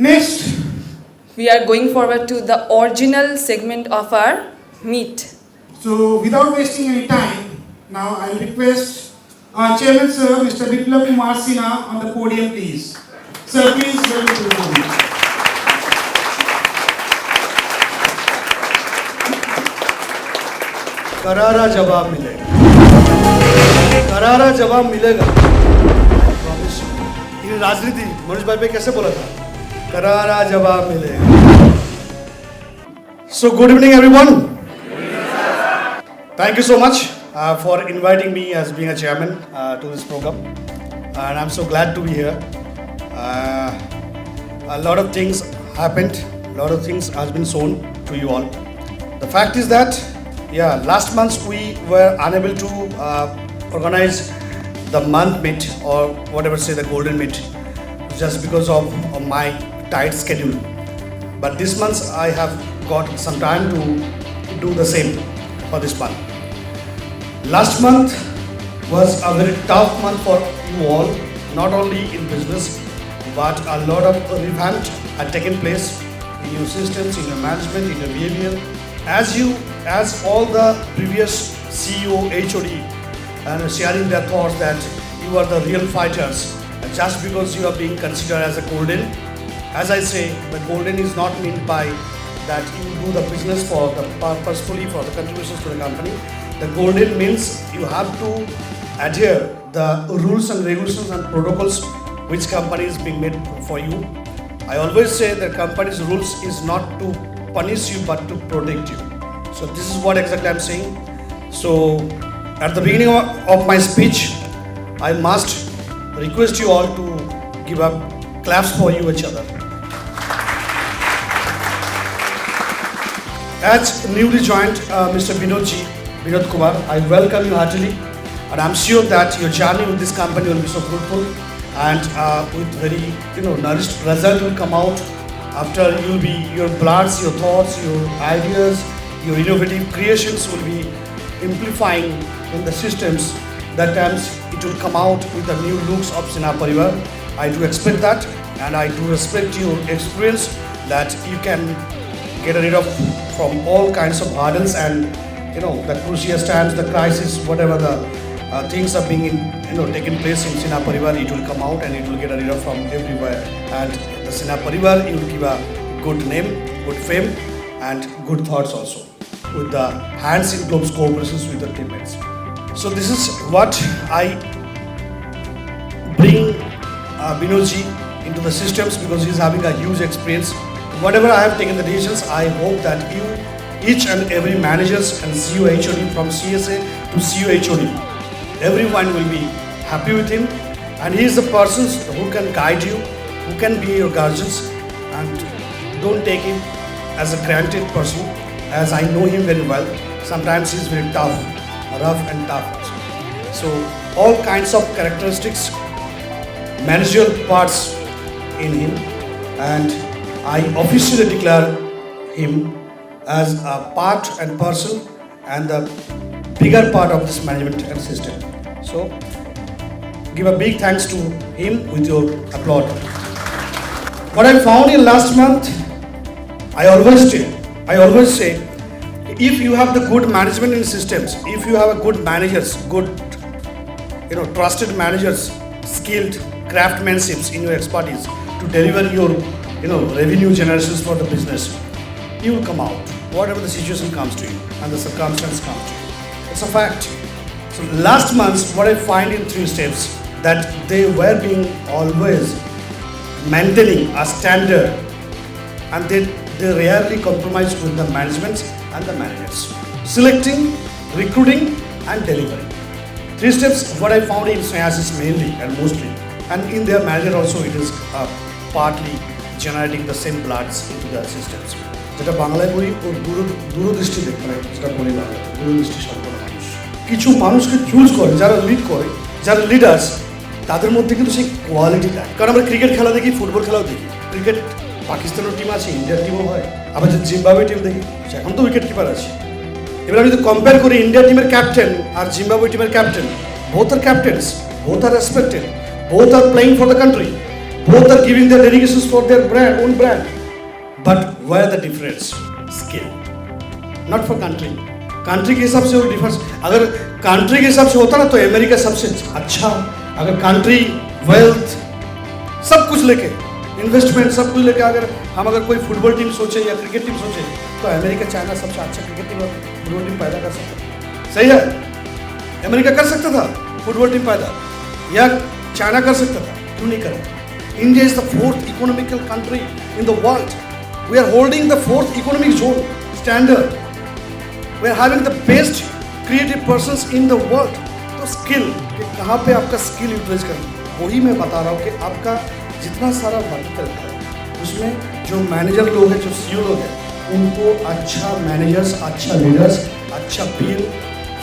Next, we are going forward to the original segment of our meet. so without wasting any time, now I request our chairman sir, Mr. Biplab Kumar Sinha on the podium please. Sir, please welcome to the podium. करारा जवाब मिलेगा, करारा जवाब मिलेगा। Promise. ये राजनीति मनोज भाई पे कैसे बोला था? करारा जवाब मिलेगा। So good evening everyone. Thank you so much for inviting me as being a chairman to this program, and I'm so glad to be here. A lot of things happened, a lot of things has been shown to you all. The fact is that last month we were unable to organize the month meet or whatever say the golden meet just because of my tight schedule. But this month I have got some time to do the same for this month. Last month was a very tough month for you all, not only in business, but a lot of revamp had taken place in your systems, in your management, in your behavior. As all the previous CEO, HOD, and sharing their thoughts that you are the real fighters, and just because you are being considered as a golden. As I say, the golden is not meant by that you do the business for the purposefully for the contributions to the company. The golden means you have to adhere the rules and regulations and protocols which company is being made for you. I always say that company's rules is not to punish you but to protect you. So this is what exactly I'm saying. So at the beginning of my speech, I must request you all to give up claps for you each other. As newly joined Mr. Vinod Kumar, I welcome you heartily, and I'm sure that your journey with this company will be so fruitful, and with very nourished result will come out after you'll be your plans, your thoughts, your ideas, your innovative creations will be amplifying in the systems. That times it will come out with the new looks of Sinha Parivar. I do expect that, and I do respect your experience that you can get rid of from all kinds of hurdles and the crucial times, the crisis, whatever the things are being taken place in Sinha Parivar, it will come out and it will get rid of from everywhere. And the Sinha Parivar, it will give a good name, good fame, and good thoughts also with the hands in gloves cooperations with the teammates. So this is what I bring Vinodji into the systems because he's having a huge experience. Whatever I have taken the decisions, I hope that you, each and every managers and CEO HOD from CSA to CEO HOD, everyone will be happy with him, and he is the person who can guide you, who can be your guardians, and don't take him as a granted person, as I know him very well. Sometimes he's very tough, rough and tough. So all kinds of characteristics, managerial parts in him, and I officially declare him as a part and parcel and the bigger part of this management and system. So give a big thanks to him with your applause. What I found in last month, I always say, if you have the good management in systems, if you have a good managers, good trusted managers, skilled craftsmanships in your expertise to deliver your revenue generations for the business, you will come out whatever the situation comes to you and the circumstance comes to you. It's a fact. So last month, what I find in 3 steps, that they were being always maintaining a standard, and they rarely compromise with the management and the managers. Selecting, recruiting and delivering. 3 steps what I found in Synergis mainly and mostly, and in their manager also it is partly generating the same bloods into the systems. যেটা বাংলায় বলি ওর দূরদৃষ্টি দেখতে হয়, যেটা বলি বাংলায় দূরদৃষ্টি সম্পন্ন মানুষ কিছু মানুষকে চুজ করে, যারা লিড করে, যারা লিডার্স, তাদের মধ্যে কিন্তু সেই কোয়ালিটি থাকে। কারণ আমরা ক্রিকেট খেলা দেখি, ফুটবল খেলাও দেখি। ক্রিকেট পাকিস্তানের টিম আছে, ইন্ডিয়ার টিমও হয়, আবার যে জিম্বাবুয়ে টিম দেখি, এখন তো উইকেট কিপার আছে। এবার আমি যদি কম্পেয়ার করি ইন্ডিয়া টিমের ক্যাপ্টেন আর জিম্বাবুয়ে টিমের captain, both are captains, both are respected, both are playing for the country, both are giving their dedications for their brand, own brand. But where the difference? Skill. Not for country. Country के हिसाब से वो difference, अगर country के हिसाब से होता ना तो अमेरिका सबसे अच्छा, अगर कंट्री वेल्थ सब कुछ लेके, इन्वेस्टमेंट सब कुछ लेके अगर कोई फुटबॉल टीम सोचे या क्रिकेट टीम सोचे तो अमेरिका चाइना सबसे अच्छा क्रिकेट टीम और फुटबॉल टीम पैदा कर सकता। सही है, अमेरिका कर सकता था फुटबॉल टीम पैदा, या चाइना कर सकता था, क्यों नहीं करें? India is the 4th economical country in the world, we are holding the 4th economic zone standard, we are having the best creative persons in the world. तो स्किल कि कहाँ पे आपका स्किल यूटिलाइज करना, वही मैं बता रहा हूँ कि आपका जितना सारा वर्टिकल है उसमें जो मैनेजर लोग हैं, जो सीईओ लोग हैं, उनको अच्छा मैनेजर्स, अच्छा लीडर्स, अच्छा पीएम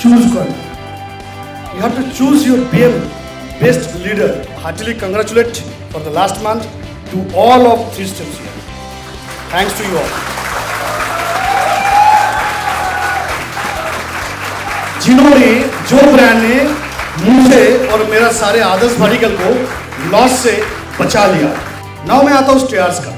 चूज करना। You have to choose your PM best leader. Heartly congratulate for the last month to all of 3 steps here. Thanks to you all. जिन्होंने, जो ब्रांड ने मुझे और मेरा सारे आदर्श वर्टिकल को लॉस से बचा लिया। नाउ मैं आता हूँ स्टेयर्स का।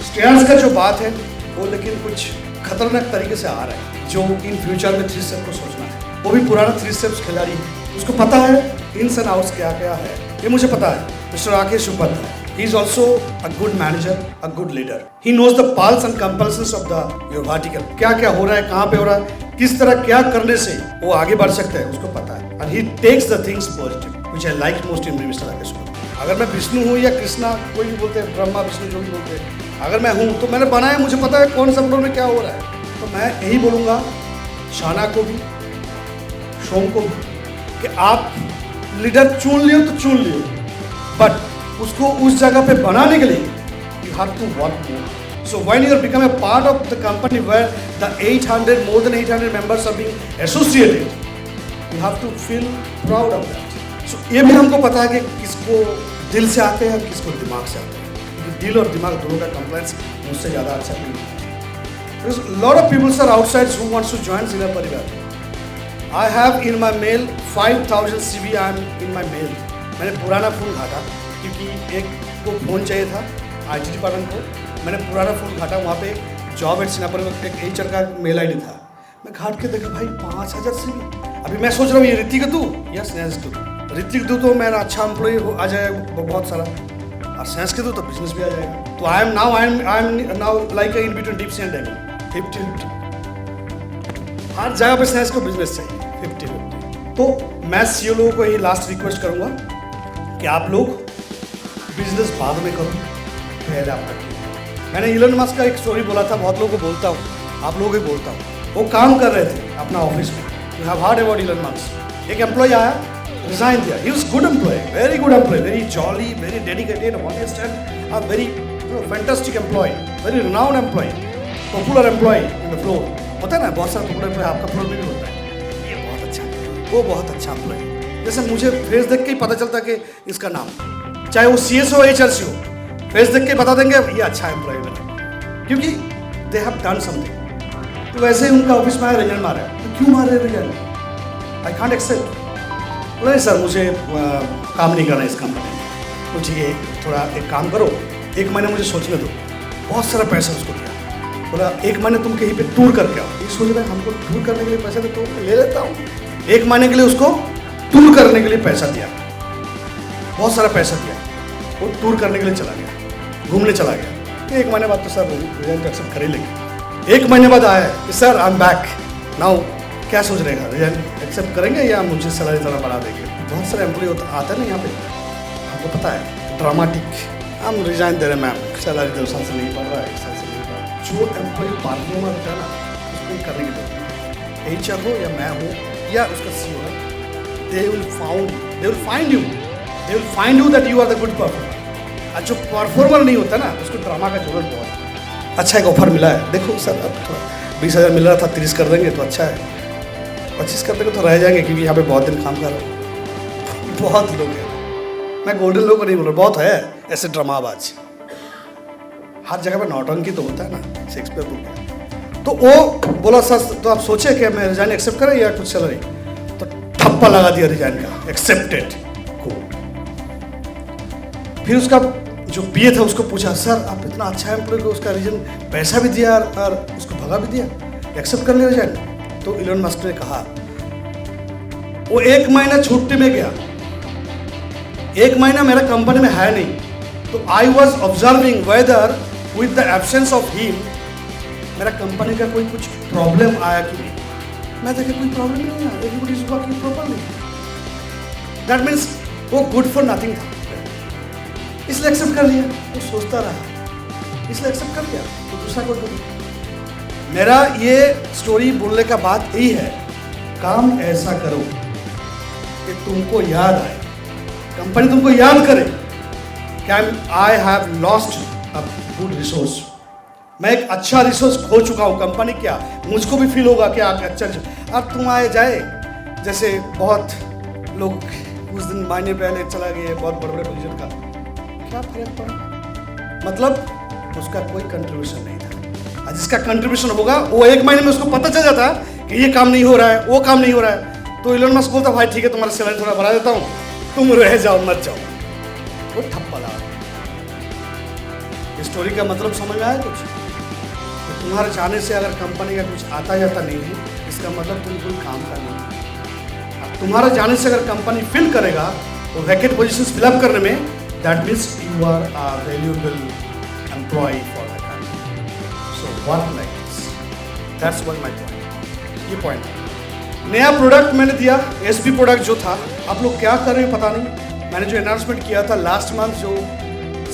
स्टेयर्स का जो बात है वो लेकिन कुछ खतरनाक तरीके से आ रहा है, जो इन फ्यूचर में 3 स्टेप को सोचना है। वो भी पुराना 3 स्टेप्स खिलाड़ी, उसको पता है इन्स एंड आउट्स क्या क्या है, ये मुझे पता है। Mister Rakesh Upadhyay, he is also a good manager, a good leader. He knows the pulse and compulsions of your vertical. क्या क्या हो रहा है, कहाँ पे हो रहा है, किस तरह क्या करने से वो आगे बढ़ सकता है, उसको पता है। And he takes the things positive, which I like most in Mr. Rakesh Upadhyay. अगर मैं विष्णु हूँ या कृष्णा, कोई भी बोलते हैं, ब्रह्मा विष्णु जो भी बोलते हैं, अगर मैं हूँ तो मैंने बनाया, मुझे पता है कौन सा फ्लोर में क्या हो रहा है। तो मैं यही बोलूँगा शाना को भी, शोम को भी, कि आप लीडर चुन लियो तो चुन लियो, बट उसको उस जगह पे बनाने के लिए you have to work more. So when you become a part of the company where the 800 more than 800 members are being associated, you have to feel proud of that. So ये भी हमको पता है कि किसको दिल से आते हैं, किसको दिमाग से आते हैं, क्योंकि दिल और दिमाग दोनों का कंप्लेंस मुझसे ज़्यादा अच्छा नहीं है। Lot of peoples are outside who wants to join जिला परिवार। I have in my mail 5000 CV I am in my mail. मैंने पुराना फोन घाटा, क्योंकि एक को फ़ोन चाहिए था IT डिपार्टमेंट को, मैंने पुराना फ़ोन घाटा, वहाँ पे जॉब एट सिनापुर में एक HR का मेल ID था। मैं घाट के देखा भाई 5000 CV। अभी मैं सोच रहा हूँ ये ऋतिक दूँ या स्नेहस दूँ। ऋतिक दूँ तो मेरा अच्छा एम्प्लॉय आ जाएगा बहुत सारा, और स्नेहस के दूँ तो बिजनेस भी आ जाएगा। तो I am now like in between deep sea and devil, 50-50। हर जगह पे स्नेहस को बिजनेस चाहिए 50-50। तो मैं CEO लोगों को ये लास्ट रिक्वेस्ट करूँगा कि आप लोग बिजनेस बाद में करो, पहले आप करिए। मैंने इलन मस्क का एक स्टोरी बोला था, बहुत लोगों को बोलता हूँ, आप लोगों को भी बोलता हूँ। वो काम कर रहे थे अपना ऑफिस में, you have heard about Elon Musk. एक एम्प्लॉय आया, रिजाइन दिया। He was good employ, very good employ, very jolly, very dedicated, honest and a very fantastic employ, very renowned employ, popular employ in the floor. होता है ना बहुत सारा popular employ आपका floor में भी होता है, ये बहुत अच्छा, वो बहुत अच्छा एम्प्लॉय। जैसे मुझे फेस देख के ही पता चलता कि इसका नाम, चाहे वो CS हो HRC हो, फेस देख के बता देंगे ये अच्छा एम्प्लॉय है, क्योंकि दे हैव डन समथिंग। तो वैसे ही उनका ऑफिस में आया, रिजल्ट मारा। तो क्यों मार रहे रिजल्ट? I can't accept. बोला सर मुझे काम नहीं करना इस कंपनी में। तो ठीक है, थोड़ा एक काम करो, 1 महीने मुझे सोचने दो। बहुत सारा पैसा उसको दिया। बोला 1 महीने तुम कहीं पे टूर करके आओ। ये सोच रहे हमको टूर करने के लिए पैसा दे, तो ले लेता हूँ। 1 महीने के लिए उसको टूर करने के लिए पैसा दिया, बहुत सारा पैसा दिया। वो टूर करने के लिए चला गया, घूमने चला गया। 1 महीने बाद तो सर रिजाइन एक्सेप्ट कर ही लेंगे। 1 महीने बाद आया कि sir I am back now, क्या सोच रहे हैं, रिजाइन एक्सेप्ट करेंगे या मुझे सैलरी थोड़ा बढ़ा देंगे? बहुत सारे एम्प्लॉय आता है ना यहाँ पे, आपको पता है, ड्रामेटिक, हम रिजाइन दे रहे मैम, सैलरी 2 साल से नहीं बढ़ रहा है, 1 साल से नहीं बढ़ रहा। जो एम्प्लॉय परफॉर्मर होता है ना, उसको करने के लिए HR हो या मैं हो या उसका CEO हो, they will find you that you are the good performer। और जो परफॉर्मर नहीं होता ना, उसको ड्रामा का जरूरत बहुत है। अच्छा एक ऑफर मिला है, देखो सर अब थोड़ा 20,000 मिल रहा था, 30 कर देंगे तो अच्छा है, 25 कर देंगे तो रह जाएंगे, क्योंकि यहाँ पे बहुत दिन काम कर रहा हूँ। बहुत लोग हैं, मैं गोल्डन लोग को नहीं बोल रहा, बहुत है ऐसे ड्रामाबाज। हर जगह पे नौटंकी तो होता है ना, शेक्सपियर बोल गया। तो वो बोला सर तो आप सोचे कि मैं रिजाइन एक्सेप्ट करें या कुछ सैलरी? तो ठप्पा लगा दिया रिजाइन का, एक्सेप्टेड को। फिर उसका जो बीए था उसको पूछा, सर आप इतना अच्छा एम्प्लॉय को उसका रीजन पैसा भी दिया और उसको भगा भी दिया, एक्सेप्ट कर लिया जाए। तो इलोन मस्क ने कहा, वो 1 महीना छुट्टी में गया, 1 महीना मेरा कंपनी में है नहीं, तो I was observing whether with the absence of him मेरा कंपनी का कोई कुछ प्रॉब्लम आया कि नहीं। मैं देखा कोई प्रॉब्लम नहीं आया, everybody is working properly. That means वो गुड फॉर नथिंग था, इसलिए एक्सेप्ट कर लिया। वो सोचता रहा, इसलिए एक्सेप्ट कर लिया, तो दूसरा कोई नहीं। मेरा ये स्टोरी बोलने का बात यही है, काम ऐसा करो कि तुमको याद आए, कंपनी तुमको याद करे कि I have lost a good resource, मैं एक अच्छा रिसोर्स खो चुका हूँ। कंपनी क्या, मुझको भी फील होगा कि आप अच्छा, अब तुम आए जाए, जैसे बहुत लोग कुछ दिन महीने पहले चला गए बहुत बड़े बड़े पोजीशन का, क्या फर्क पड़ा, मतलब उसका कोई कंट्रीब्यूशन नहीं था। जिसका कंट्रीब्यूशन होगा वो 1 महीने में उसको पता चल जाता कि ये काम नहीं हो रहा है, वो काम नहीं हो रहा है, तो इलोन मस्क बोलता, भाई ठीक है तुम्हारा सैलरी थोड़ा बढ़ा देता हूँ, तुम रह जाओ मत जाओ, वो ठप्पा लगा। स्टोरी का मतलब समझ आया कुछ? तो तुम्हारे जाने से अगर कंपनी का कुछ आता जाता नहीं है, इसका मतलब तुम कोई काम करना नहीं। अब तुम्हारे जाने से अगर कंपनी फिल करेगा वो वैकेंट पोजीशंस फिलअप करने में, that means you are a valuable employ for the company. So work like this, that's what my point. ये पॉइंट है। नया प्रोडक्ट मैंने दिया, एसपी प्रोडक्ट जो था, आप लोग क्या कर रहे हैं पता नहीं। मैंने जो अनाउंसमेंट किया था लास्ट मंथ, जो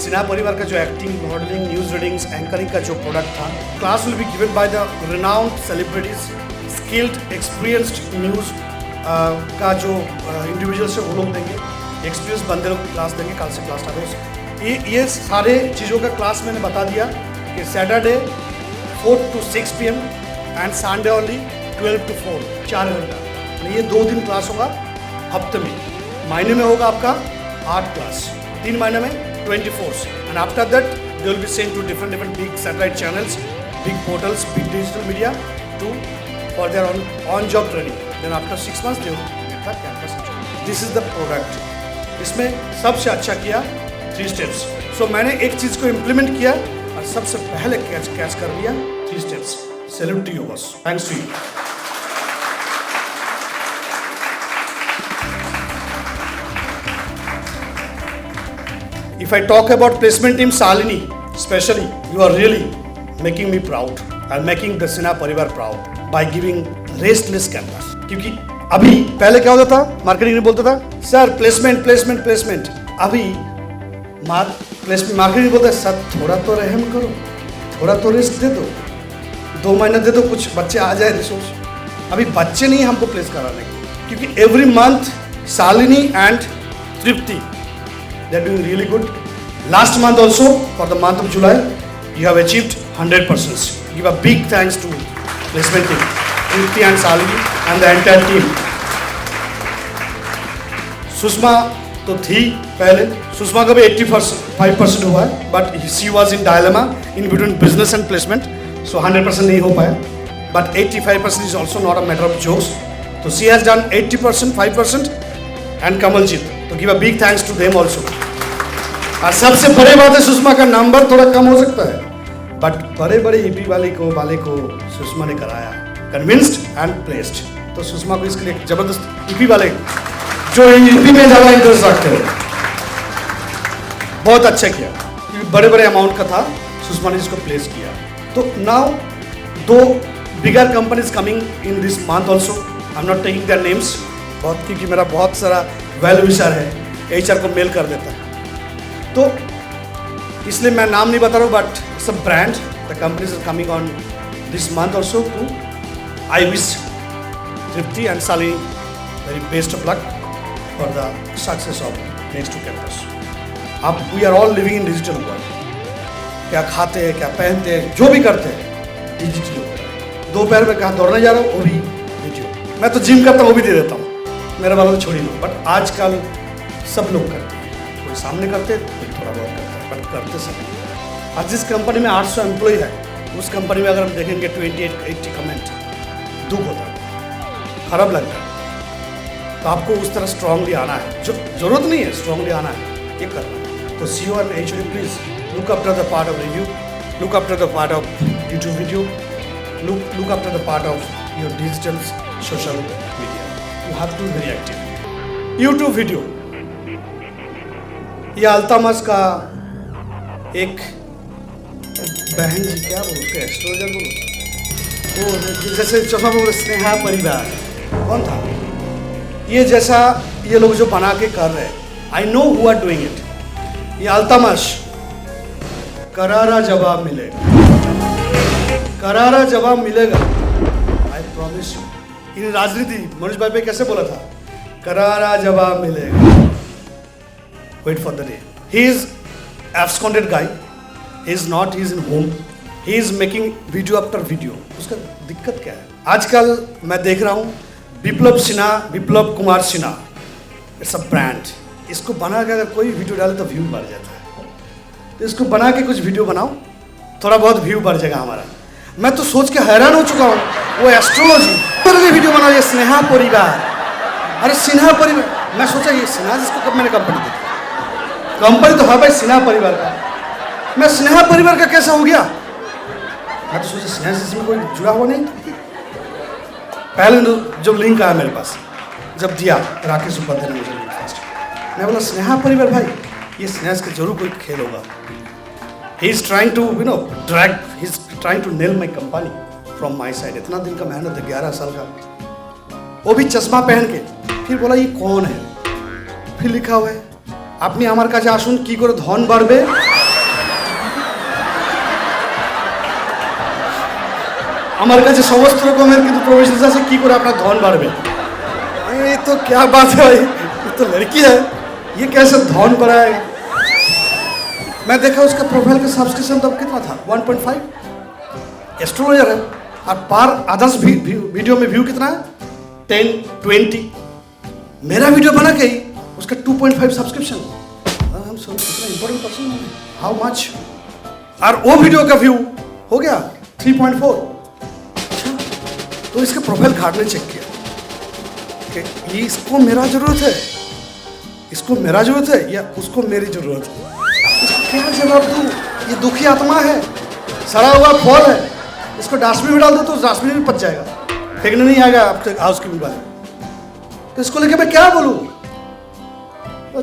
सिन्हा परिवार का जो acting, modelling, news readings, anchoring का जो प्रोडक्ट था, class will be given by the renowned celebrities, skilled experienced news का जो इंडिविजुअल्स है वो लोग देंगे, एक्सपीरियंस बंदे लोग क्लास देंगे। कल से क्लास स्टार्ट हो। ये सारे चीज़ों का क्लास मैंने बता दिया कि Saturday 4 to 6 PM and Sunday only 12 to 4, 4 घंटा। ये 2 दिन क्लास होगा हफ्ते में। महीने में होगा आपका 8 क्लास, 3 महीने में 24, and after that they will be sent to different big satellite channels, big portals, big digital media for their on job training. Then after 6 months they will get the campus job. This is the product. इसमें सबसे अच्छा किया 3 steps. So मैंने एक चीज को implement किया और सबसे पहले कैच कर लिया 3 steps. Salute to you boss. Thanks to you. If I talk about placement team Salini, especially, you are really making me proud and making the Sinha Parivar proud by giving restless campus. क्योंकि अभी पहले क्या होता था, marketing में बोलता था sir placement placement placement, अभी प्लेसमेंट मार्केटिंग बोलता है सर थोड़ा तो रहम करो, थोड़ा तो रिस्क दे दो, 2 महीना दे दो, कुछ बच्चे आ जाए रिसोर्स। अभी बच्चे नहीं हमको प्लेस कराने, क्योंकि every month Shalini and Tripti they are doing really good. Last month also, for the month of July, you have achieved 100%. Give a big thanks to placement team, Tripti and Salini and the entire team. Sushma तो थी पहले, सुषमा का भी 85% हुआ है, but she was in dilemma in between business and placement, so 100% नहीं हो पाया, but 85% is also not a matter of jokes. So she has done 80%, 5%, and Kamaljeet. तो give a big thanks to them also. और सबसे बड़ी बात है सुषमा का नंबर थोड़ा कम हो सकता है, बट बड़े बड़े ईपी वाले को सुषमा ने कराया, कन्विंस्ड एंड प्लेस्ड। तो सुषमा को इसके लिए जबरदस्त ईपी वाले जो ईपी में ज़्यादा इंटरेस्ट रखते हैं, बहुत अच्छा किया, क्योंकि बड़े बड़े अमाउंट का था, सुषमा ने इसको प्लेस किया। तो now 2 bigger companies coming in this month also, I am not taking their names, बहुत क्योंकि मेरा बहुत सारा वेल विशर है, HR को मेल कर देता है, तो इसलिए मैं नाम नहीं बता रहा हूँ, but it's a brand, the companies are coming on this month also too. I wish Tripti and Salini very best of luck for the success of next 2 campus. अब we are all living in digital world, क्या खाते हैं, क्या पहनते हैं, जो भी करते हैं डिजिटल हो रहा है। दोपहर में कहाँ दौड़ने जा रहा हूँ, वो भी वीडियो। मैं तो जिम करता हूँ, वो भी दे देता हूँ, मेरा वाला तो छोड़ ही दो। बट आजकल सब लोग करते हैं, कोई सामने करते हैं, कोई थोड़ा बहुत करता है, बट करते सब। आज जिस कंपनी में 800 एम्प्लॉय है, उस कंपनी में अगर हम देखेंगे 28-80 कमेंट, दुख होता है, खराब लगता है। तो आपको उस तरह स्ट्रांगली आना है, जो जरूरत नहीं है, स्ट्रांगली आना है, ये करना है। The CEO and HOD, please look after the part of review, look after the part of YouTube video, look after the part of your digital social media. You have to be very active. YouTube video. ये अल्तामस का एक बहन जी, क्या बोलो उसका, astrologer बोलो, वो जैसे चश्मा बोलो, स्नेहा परिवार, कौन था ये, जैसा ये लोग जो बना के कर रहे हैं, I know who are doing it. ये अल्तामश, करारा जवाब मिलेगा, करारा जवाब मिलेगा, आई प्रॉमिस यू. इन राजनीति मनोज भाई पे कैसे बोला था, करारा जवाब मिलेगा. Wait for the day. He is absconded guy, he is not, he is in home, he is making video after video. उसका दिक्कत क्या है? आजकल मैं देख रहा हूँ Biplab Sinha, Biplab Kumar Sinha, it's a brand. इसको बना के अगर कोई वीडियो डाले तो व्यू बढ़ जाता है. तो इसको बना के कुछ वीडियो बनाओ, थोड़ा बहुत व्यू बढ़ जाएगा हमारा. मैं तो सोच के हैरान हो चुका हूँ, वो एस्ट्रोलॉजी पर वीडियो बना, ये स्नेहा परिवार. अरे सिन्हा परिवार, मैं सोचा ये सिन्हा जिसको कब मैंने कंपनी देखी, कंपनी तो है भाई सिन्हा परिवार का, मैं स्नेहा परिवार का कैसा हो गया? मैं तो सोचा स्नेहा से इसमें कोई जुड़ा हुआ नहीं. पहले जो लिंक आया मेरे पास, जब दिया राकेश उपाध्याय ने मुझे लिंक फर्स्ट, मैं बोला स्नेहा परिवार, भाई ये स्नेहा के जरूर कोई खेल होगा. He is trying to drag, he is trying to nail my company from my side. इतना दिन का मेहनत है, 11 साल का, वो भी चश्मा पहन के. फिर बोला ये कौन है, फिर लिखा हुआ है আপনি আমার কাছে আসুন কি করে ধন বাড়বে. আমার কাছে সমস্ত রকমের কিন্তু প্রফেশনস আছে কি করে আপনার ধন বাড়বে. ये तो क्या बात है भाई, ये तो लड़की है, ये कैसे धन बढ़ाएगा. मैं देखा उसका प्रोफाइल का सब्सक्रिप्शन तब कितना था, 1.5. एस्ट्रोलॉजर है और पर अदर्स वीडियो में व्यू कितना है, 10, 20. मेरा वीडियो बना के ही उसका 2.5 सब्सक्रिप्शन. हम सब कितना इंपॉर्टेंट पर्सन है, हाउ मच. और वो वीडियो का व्यू हो गया 3.4. अच्छा, तो इसका प्रोफाइल कार्ड ने चेक किया कि ये इसको मेरा जरूरत है, इसको मेरा जरूरत है या उसको मेरी जरूरत है. इसको क्या जवाब दूँ, ये दुखी आत्मा है, सड़ा हुआ फल है, इसको डस्टबिन में डाल दो तो डस्टबिन में पच जाएगा, फेंकने नहीं आएगा आपके हाउस की बात. तो इसको लेके मैं क्या बोलूँ.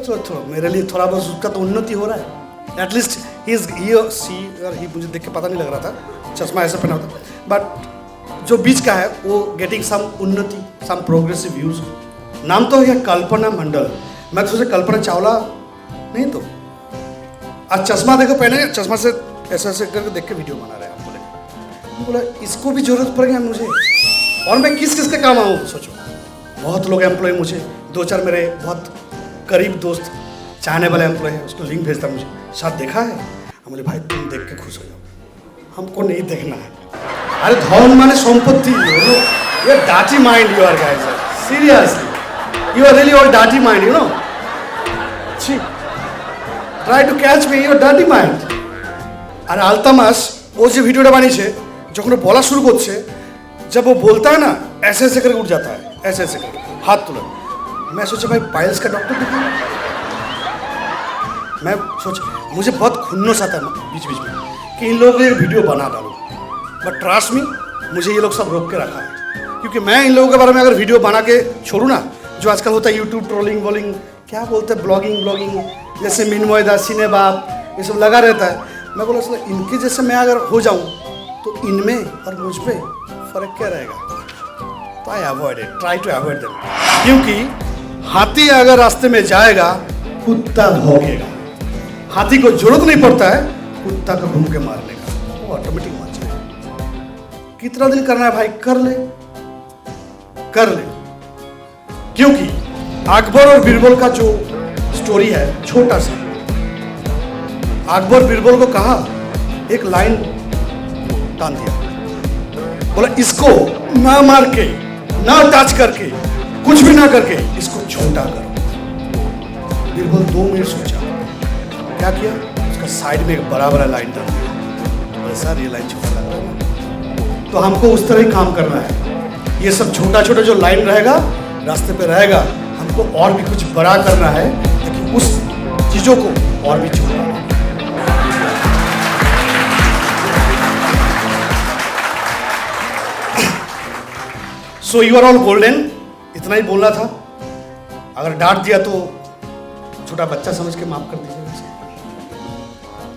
थोड़ा मेरे लिए थोड़ा बहुत उसका तो उन्नति हो रहा है. एटलीस्ट ही मुझे देख के पता नहीं लग रहा था, चश्मा ऐसा पहना होता, बट जो बीच का है वो गेटिंग सम उन्नति, सम प्रोग्रेसिव व्यूज. नाम तो है कल्पना मंडल. मैं तो सोचा कल्पना चावला नहीं, तो आज चश्मा देखो पहने, चश्मा से ऐसा ऐसे करके देख के वीडियो बना रहे हैं. हम बोला इसको भी जरूरत पड़ेगी मुझे, और मैं किस किस के काम आऊँ. सोचो बहुत लोग एम्प्लॉय, मुझे 2-4 मेरे बहुत करीब दोस्त चाहने वाले एम्प्लॉय है, उसको लिंक भेजता मुझे, साथ देखा है, हम बोले भाई तुम देख के खुश हो जाओ, हमको नहीं देखना है. अरे धन माने संपत्ति, ये डाटी mind you are guys, seriously you are really all डाटी mind, you know. Try to catch me your डाटी माइंड. আর আলতামাস ও যে ভিডিওটা বানিয়েছে, যখন ও বলা শুরু করছে, जब वो बोलता है ना ऐसे ऐसे करके उठ जाता है, ऐसे ऐसे करके हाथ तुला. मैं सोचा भाई पाइल्स का डॉक्टर दिखाऊं. मैं सोच, मुझे बहुत खुन्नस आता है बीच बीच में कि इन लोगों ने वीडियो बना डालूं, बट ट्रस्ट मी मुझे ये लोग सब रोक के रखा है, क्योंकि मैं इन लोगों के बारे में अगर वीडियो बना के छोड़ूँ ना, जो आजकल होता है यूट्यूब ट्रोलिंग वोलिंग, क्या बोलते हैं, ब्लॉगिंग, जैसे मिनमोयदा सिने बाप, ये सब लगा रहता है. मैं बोला चलो इनके जैसे मैं अगर हो जाऊँ तो इनमें और मुझ पर फ़र्क क्या रहेगा. तो I avoid it, try to avoid them, क्योंकि हाथी अगर रास्ते में जाएगा कुत्ता भौंकेगा. हाथी को जरूरत नहीं पड़ता है कुत्ता को घूम के मारने का, वो ऑटोमेटिक मार जाएगा. कितना दिन करना है भाई, कर ले. क्योंकि अकबर और बीरबल का जो स्टोरी है छोटा सा, अकबर बीरबल को कहा, एक लाइन तान दिया, बोला इसको ना मार के, ना टच करके, कुछ भी ना करके इसको छोटा करो. बीरबल 2 मिनट सोचा, क्या किया, उसका साइड में एक बड़ा लाइन डाल दिया. सर ये लाइन छोटा लग रहा है, तो हमको उस तरह ही काम करना है. ये सब छोटा छोटा जो लाइन रहेगा रास्ते पे रहेगा, हमको और भी कुछ बड़ा करना है ताकि उस चीज़ों को और भी छोटा so you are all golden, इतना ही बोलना था। अगर डांट दिया तो छोटा बच्चा समझ के माफ कर दीजिएगा,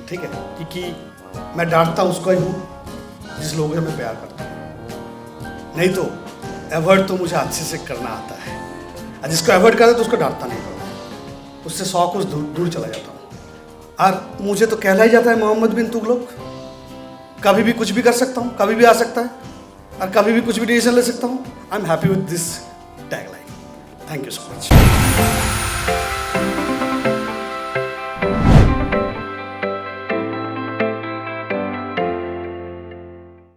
ठीक है? क्योंकि मैं डांटता उसको ही हूँ जिस लोगों से मैं प्यार करता हूँ, नहीं तो अवॉइड तो मुझे अच्छे से करना आता है, और जिसको अवॉइड करता है तो उसको डांटता नहीं पड़ता, उससे 100 कुछ दूर चला जाता हूँ। और मुझे तो कहला ही जाता है मोहम्मद बिन तुगलक, कभी भी कुछ भी कर सकता हूँ, कभी भी आ सकता है, और कभी भी कुछ भी डिसीजन ले सकता हूँ। I am happy with this tagline. Thank you so much.